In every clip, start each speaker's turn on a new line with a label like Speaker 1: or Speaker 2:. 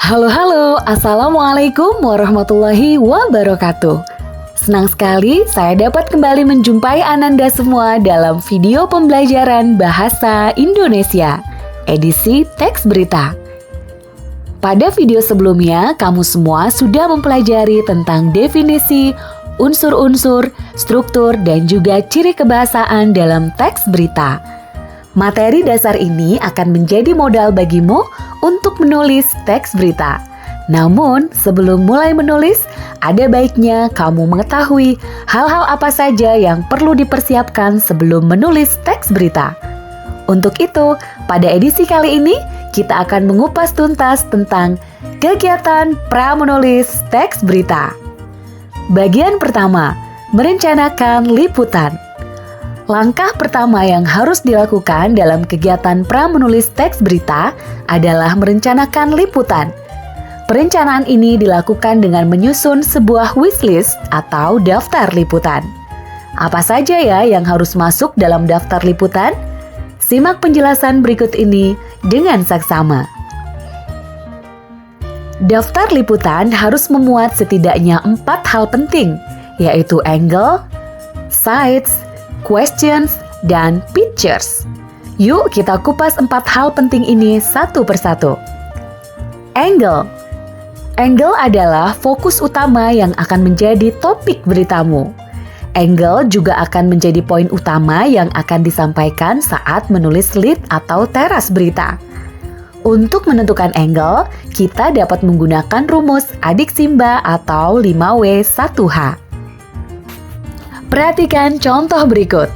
Speaker 1: Halo, Assalamualaikum warahmatullahi wabarakatuh. Senang sekali saya dapat kembali menjumpai Ananda semua dalam video pembelajaran Bahasa Indonesia, edisi teks berita. Pada video sebelumnya, kamu semua sudah mempelajari tentang definisi, unsur-unsur, struktur, dan juga ciri kebahasaan dalam teks berita. Materi dasar ini akan menjadi modal bagimu untuk menulis teks berita. Namun, sebelum mulai menulis, ada baiknya kamu mengetahui hal-hal apa saja yang perlu dipersiapkan sebelum menulis teks berita. Untuk itu, pada edisi kali ini, kita akan mengupas tuntas tentang kegiatan pra-menulis teks berita. Bagian pertama, merencanakan liputan. Langkah pertama yang harus dilakukan dalam kegiatan pra-menulis teks berita adalah merencanakan liputan. Perencanaan ini dilakukan dengan menyusun sebuah wishlist atau daftar liputan. Apa saja ya yang harus masuk dalam daftar liputan? Simak penjelasan berikut ini dengan saksama. Daftar liputan harus memuat setidaknya 4 hal penting, yaitu angle, sides, questions, dan pictures. Yuk kita kupas 4 hal penting ini satu persatu. Angle. Angle adalah fokus utama yang akan menjadi topik beritamu. Angle juga akan menjadi poin utama yang akan disampaikan saat menulis lead atau teras berita. Untuk menentukan angle, kita dapat menggunakan rumus adik Simba atau 5W1H. Perhatikan contoh berikut.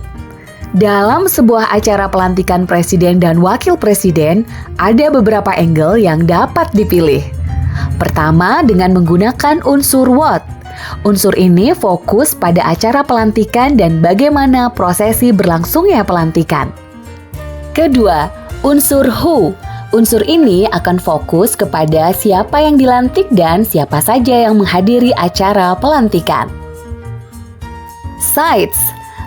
Speaker 1: Dalam sebuah acara pelantikan presiden dan wakil presiden, ada beberapa angle yang dapat dipilih. Pertama, dengan menggunakan unsur what. Unsur ini fokus pada acara pelantikan dan bagaimana prosesi berlangsungnya pelantikan. Kedua, unsur who. Unsur ini akan fokus kepada siapa yang dilantik dan siapa saja yang menghadiri acara pelantikan. Sides.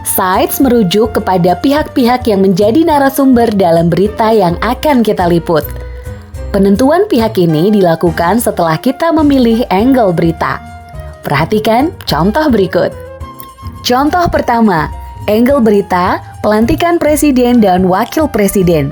Speaker 1: Sides merujuk kepada pihak-pihak yang menjadi narasumber dalam berita yang akan kita liput. Penentuan pihak ini dilakukan setelah kita memilih angle berita. Perhatikan contoh berikut. Contoh pertama, angle berita, pelantikan presiden dan wakil presiden.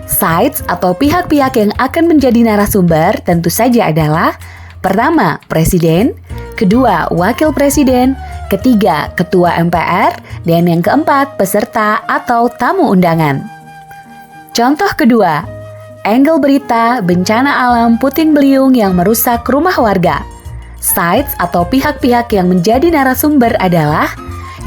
Speaker 1: Sides atau pihak-pihak yang akan menjadi narasumber tentu saja adalah: pertama, presiden; kedua, wakil presiden; ketiga, ketua MPR; dan yang keempat, peserta atau tamu undangan. Contoh kedua, angle berita, bencana alam puting beliung yang merusak rumah warga. Sides atau pihak-pihak yang menjadi narasumber adalah: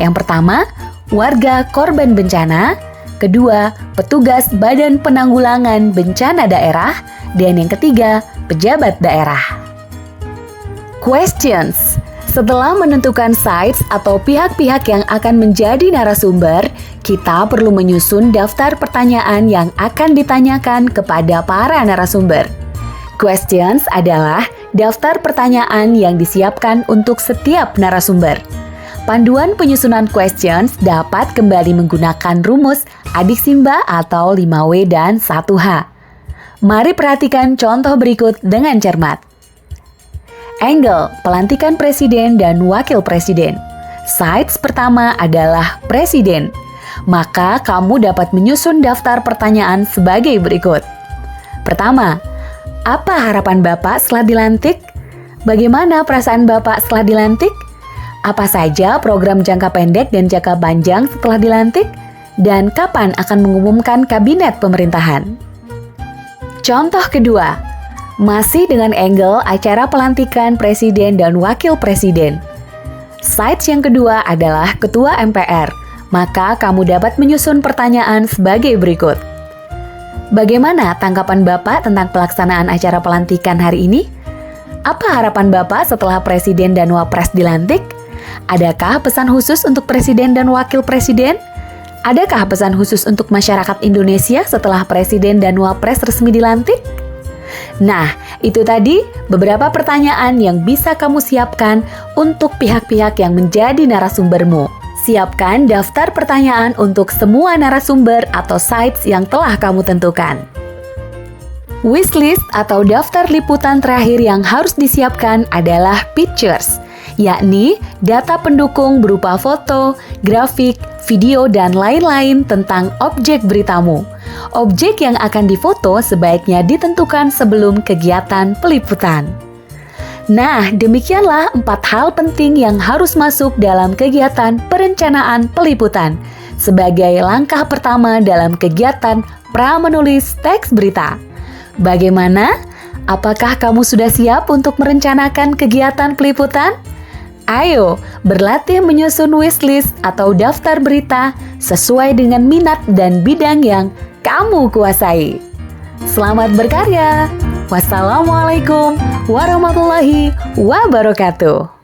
Speaker 1: yang pertama, warga korban bencana; kedua, petugas Badan Penanggulangan Bencana Daerah; dan yang ketiga, pejabat daerah. Questions. Setelah menentukan sides atau pihak-pihak yang akan menjadi narasumber, kita perlu menyusun daftar pertanyaan yang akan ditanyakan kepada para narasumber. Questions adalah daftar pertanyaan yang disiapkan untuk setiap narasumber. Panduan penyusunan questions dapat kembali menggunakan rumus adik Simba atau 5W dan 1H. Mari perhatikan contoh berikut dengan cermat. Angle, pelantikan presiden dan wakil presiden. Sides pertama adalah presiden. Maka kamu dapat menyusun daftar pertanyaan sebagai berikut. Pertama, apa harapan Bapak setelah dilantik? Bagaimana perasaan Bapak setelah dilantik? Apa saja program jangka pendek dan jangka panjang setelah dilantik? Dan kapan akan mengumumkan kabinet pemerintahan? Contoh kedua, masih dengan angle acara pelantikan presiden dan wakil presiden. Sides yang kedua adalah ketua MPR, maka kamu dapat menyusun pertanyaan sebagai berikut. Bagaimana tanggapan Bapak tentang pelaksanaan acara pelantikan hari ini? Apa harapan Bapak setelah presiden dan wapres dilantik? Adakah pesan khusus untuk presiden dan wakil presiden? Adakah pesan khusus untuk masyarakat Indonesia setelah presiden dan wapres resmi dilantik? Nah, itu tadi beberapa pertanyaan yang bisa kamu siapkan untuk pihak-pihak yang menjadi narasumbermu. Siapkan daftar pertanyaan untuk semua narasumber atau sites yang telah kamu tentukan. Wishlist atau daftar liputan terakhir yang harus disiapkan adalah pictures, yakni data pendukung berupa foto, grafik, video, dan lain-lain tentang objek beritamu. Objek yang akan difoto sebaiknya ditentukan sebelum kegiatan peliputan. Nah, demikianlah 4 hal penting yang harus masuk dalam kegiatan perencanaan peliputan sebagai langkah pertama dalam kegiatan pra-menulis teks berita. Bagaimana? Apakah kamu sudah siap untuk merencanakan kegiatan peliputan? Ayo, berlatih menyusun wishlist atau daftar berita sesuai dengan minat dan bidang yang kamu kuasai. Selamat berkarya! Wassalamualaikum warahmatullahi wabarakatuh.